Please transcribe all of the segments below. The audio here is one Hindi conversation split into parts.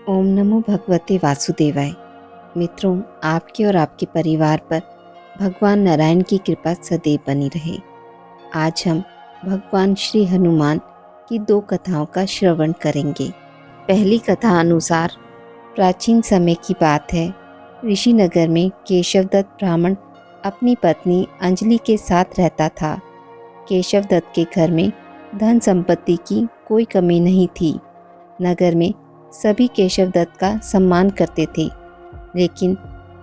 ओम नमो भगवते वासुदेवाय। मित्रों, आपके और आपके परिवार पर भगवान नारायण की कृपा सदैव बनी रहे। आज हम भगवान श्री हनुमान की दो कथाओं का श्रवण करेंगे। पहली कथा अनुसार प्राचीन समय की बात है। ऋषिनगर में केशवदत्त ब्राह्मण अपनी पत्नी अंजलि के साथ रहता था। केशवदत्त के घर में धन संपत्ति की कोई कमी नहीं थी। नगर में सभी केशवदत्त का सम्मान करते थे, लेकिन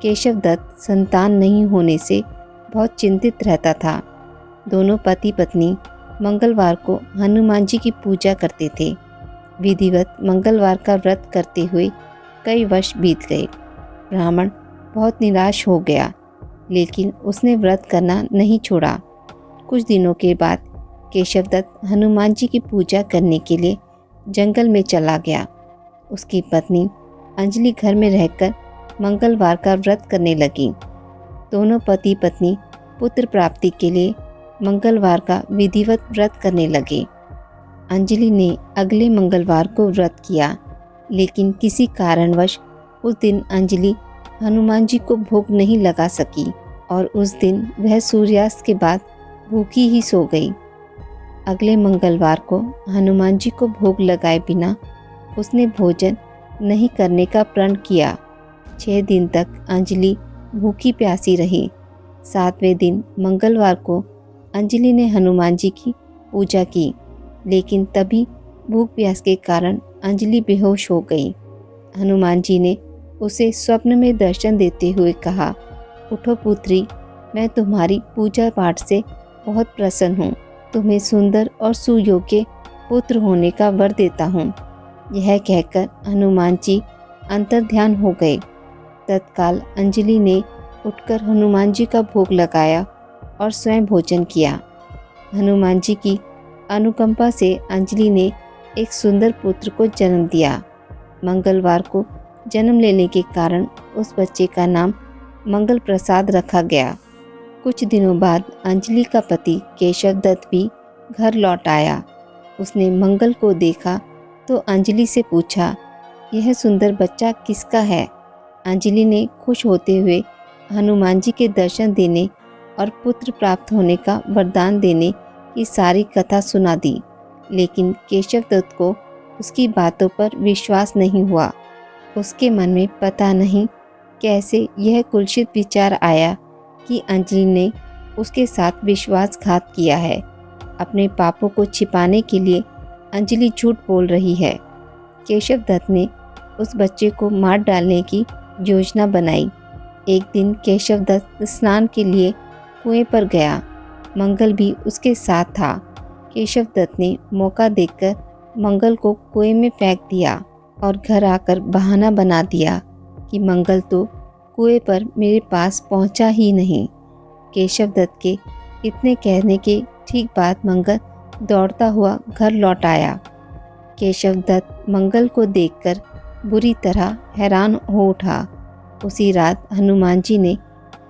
केशवदत्त संतान नहीं होने से बहुत चिंतित रहता था। दोनों पति पत्नी मंगलवार को हनुमान जी की पूजा करते थे। विधिवत मंगलवार का व्रत करते हुए कई वर्ष बीत गए। ब्राह्मण बहुत निराश हो गया, लेकिन उसने व्रत करना नहीं छोड़ा। कुछ दिनों के बाद केशवदत्त हनुमान जी की पूजा करने के लिए जंगल में चला गया। उसकी पत्नी अंजलि घर में रहकर मंगलवार का व्रत करने लगी। दोनों पति पत्नी पुत्र प्राप्ति के लिए मंगलवार का विधिवत व्रत करने लगे। अंजलि ने अगले मंगलवार को व्रत किया, लेकिन किसी कारणवश उस दिन अंजलि हनुमान जी को भोग नहीं लगा सकी और उस दिन वह सूर्यास्त के बाद भूखी ही सो गई। अगले मंगलवार को हनुमान जी को भोग लगाए बिना उसने भोजन नहीं करने का प्रण किया। 6 दिन तक अंजलि भूखी प्यासी रही। 7वें दिन मंगलवार को अंजलि ने हनुमान जी की पूजा की, लेकिन तभी भूख प्यास के कारण अंजलि बेहोश हो गई। हनुमान जी ने उसे स्वप्न में दर्शन देते हुए कहा, उठो पुत्री, मैं तुम्हारी पूजा पाठ से बहुत प्रसन्न हूँ। तुम्हें सुंदर और सुयोग्य पुत्र होने का वर देता हूँ। यह कहकर हनुमान जी अंतर्ध्यान हो गए। तत्काल अंजलि ने उठकर हनुमान जी का भोग लगाया और स्वयं भोजन किया। हनुमान जी की अनुकंपा से अंजलि ने एक सुंदर पुत्र को जन्म दिया। मंगलवार को जन्म लेने के कारण उस बच्चे का नाम मंगल प्रसाद रखा गया। कुछ दिनों बाद अंजलि का पति केशवदत्त भी घर लौट आया। उसने मंगल को देखा तो अंजलि से पूछा, यह सुंदर बच्चा किसका है? अंजलि ने खुश होते हुए हनुमान जी के दर्शन देने और पुत्र प्राप्त होने का वरदान देने की सारी कथा सुना दी, लेकिन केशवदत्त को उसकी बातों पर विश्वास नहीं हुआ। उसके मन में पता नहीं कैसे यह कुत्सित विचार आया कि अंजलि ने उसके साथ विश्वासघात किया है। अपने पापों को छिपाने के लिए अंजलि झूठ बोल रही है। केशवदत्त ने उस बच्चे को मार डालने की योजना बनाई। एक दिन केशवदत्त स्नान के लिए कुएं पर गया। मंगल भी उसके साथ था। केशवदत्त ने मौका देखकर मंगल को कुएं में फेंक दिया और घर आकर बहाना बना दिया कि मंगल तो कुएं पर मेरे पास पहुंचा ही नहीं। केशवदत्त के इतने कहने के ठीक बाद मंगल दौड़ता हुआ घर लौट आया। केशवदत्त मंगल को देखकर बुरी तरह हैरान हो उठा। उसी रात हनुमान जी ने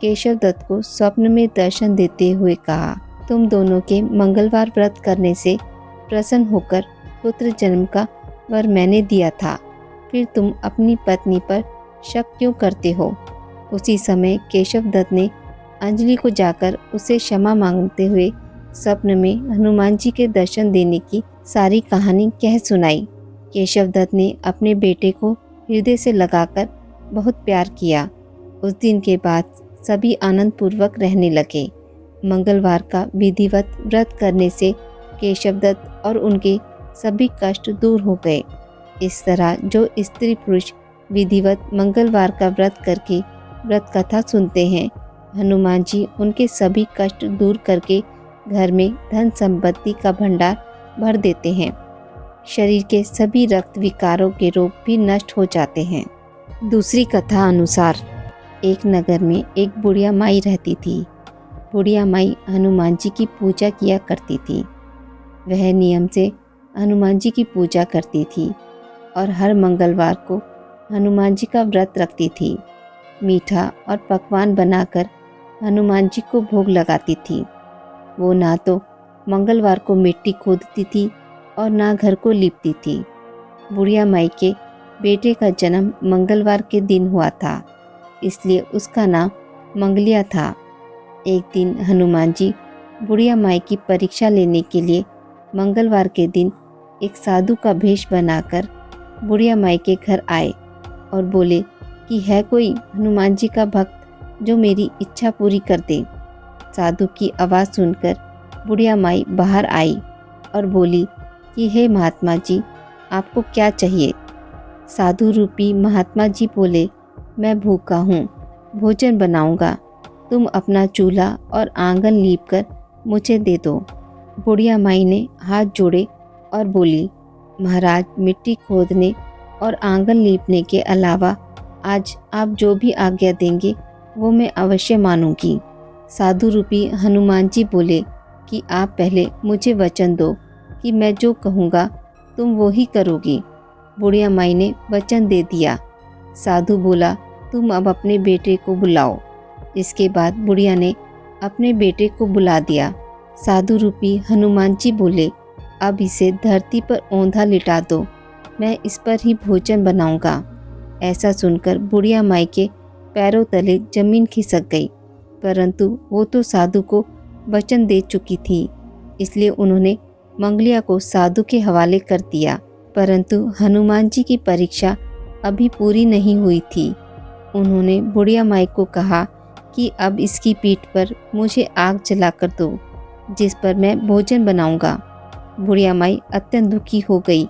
केशवदत्त को स्वप्न में दर्शन देते हुए कहा, तुम दोनों के मंगलवार व्रत करने से प्रसन्न होकर पुत्र जन्म का वर मैंने दिया था, फिर तुम अपनी पत्नी पर शक क्यों करते हो? उसी समय केशवदत्त ने अंजलि को जाकर उसे क्षमा मांगते हुए स्वप्न में हनुमान जी के दर्शन देने की सारी कहानी कह सुनाई। केशवदत्त ने अपने बेटे को हृदय से लगाकर बहुत प्यार किया। उस दिन के बाद सभी आनंद पूर्वक रहने लगे। मंगलवार का विधिवत व्रत करने से केशवदत्त और उनके सभी कष्ट दूर हो गए। इस तरह जो स्त्री पुरुष विधिवत मंगलवार का व्रत करके व्रत कथा सुनते हैं, हनुमान जी उनके सभी कष्ट दूर करके घर में धन संपत्ति का भंडार भर देते हैं। शरीर के सभी रक्त विकारों के रोग भी नष्ट हो जाते हैं। दूसरी कथा अनुसार एक नगर में एक बुढ़िया माई रहती थी। बुढ़िया माई हनुमान जी की पूजा किया करती थी। वह नियम से हनुमान जी की पूजा करती थी और हर मंगलवार को हनुमान जी का व्रत रखती थी। मीठा और पकवान बनाकर हनुमान जी को भोग लगाती थी। वो ना तो मंगलवार को मिट्टी खोदती थी और ना घर को लीपती थी। बुढ़िया माई के बेटे का जन्म मंगलवार के दिन हुआ था, इसलिए उसका नाम मंगलिया था। एक दिन हनुमान जी बुढ़िया माई की परीक्षा लेने के लिए मंगलवार के दिन एक साधु का भेष बनाकर बुढ़िया माई के घर आए और बोले कि है कोई हनुमान जी का भक्त जो मेरी इच्छा पूरी कर दे। साधु की आवाज़ सुनकर बुढ़िया माई बाहर आई और बोली कि हे महात्मा जी, आपको क्या चाहिए। साधु रूपी महात्मा जी बोले, मैं भूखा हूँ, भोजन बनाऊंगा, तुम अपना चूल्हा और आंगन लीप कर मुझे दे दो। बुढ़िया माई ने हाथ जोड़े और बोली, महाराज, मिट्टी खोदने और आंगन लीपने के अलावा आज आप जो भी आज्ञा देंगे वो मैं अवश्य मानूंगी। साधु रूपी हनुमान जी बोले कि आप पहले मुझे वचन दो कि मैं जो कहूँगा तुम वो ही करोगी। बुढ़िया माई ने वचन दे दिया। साधु बोला, तुम अब अपने बेटे को बुलाओ। इसके बाद बुढ़िया ने अपने बेटे को बुला दिया। साधु रूपी हनुमान जी बोले, अब इसे धरती पर औंधा लिटा दो, मैं इस पर ही भोजन बनाऊंगा। ऐसा सुनकर बुढ़िया माई के पैरों तले जमीन खिसक गई, परंतु वो तो साधु को वचन दे चुकी थी, इसलिए उन्होंने मंगलिया को साधु के हवाले कर दिया। परंतु हनुमान जी की परीक्षा अभी पूरी नहीं हुई थी। उन्होंने बुढ़िया माई को कहा कि अब इसकी पीठ पर मुझे आग जलाकर दो, जिस पर मैं भोजन बनाऊंगा। बुढ़िया माई अत्यंत दुखी हो गई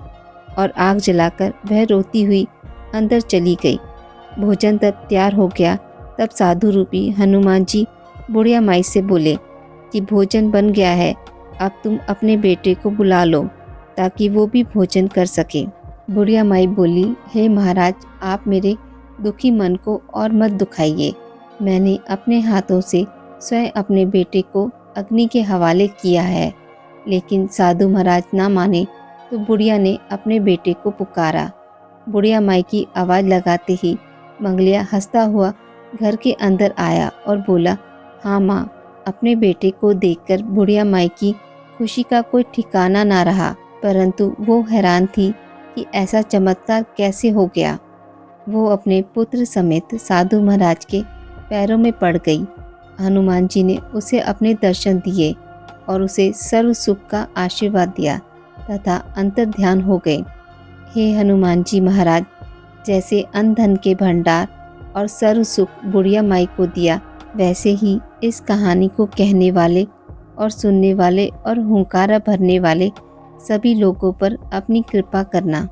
और आग जलाकर वह रोती हुई अंदर चली गई। भोजन तब तैयार हो गया। तब साधु रूपी हनुमान जी बुढ़िया माई से बोले कि भोजन बन गया है, अब तुम अपने बेटे को बुला लो ताकि वो भी भोजन कर सके। बुढ़िया माई बोली, हे महाराज, आप मेरे दुखी मन को और मत दुखाइए। मैंने अपने हाथों से स्वयं अपने बेटे को अग्नि के हवाले किया है, लेकिन साधु महाराज ना माने तो बुढ़िया ने अपने बेटे को पुकारा। बुढ़िया माई की आवाज़ लगाते ही मंगलिया हंसता हुआ घर के अंदर आया और बोला, हाँ माँ। अपने बेटे को देखकर बुढ़िया माई की खुशी का कोई ठिकाना ना रहा, परंतु वो हैरान थी कि ऐसा चमत्कार कैसे हो गया। वो अपने पुत्र समेत साधु महाराज के पैरों में पड़ गई। हनुमान जी ने उसे अपने दर्शन दिए और उसे सर्व सुख का आशीर्वाद दिया तथा अंतर्ध्यान हो गए। हे हनुमान जी महाराज, जैसे अन्न धन के भंडार और सर्व सुख बुढ़िया माई को दिया, वैसे ही इस कहानी को कहने वाले और सुनने वाले और हुंकारा भरने वाले सभी लोगों पर अपनी कृपा करना।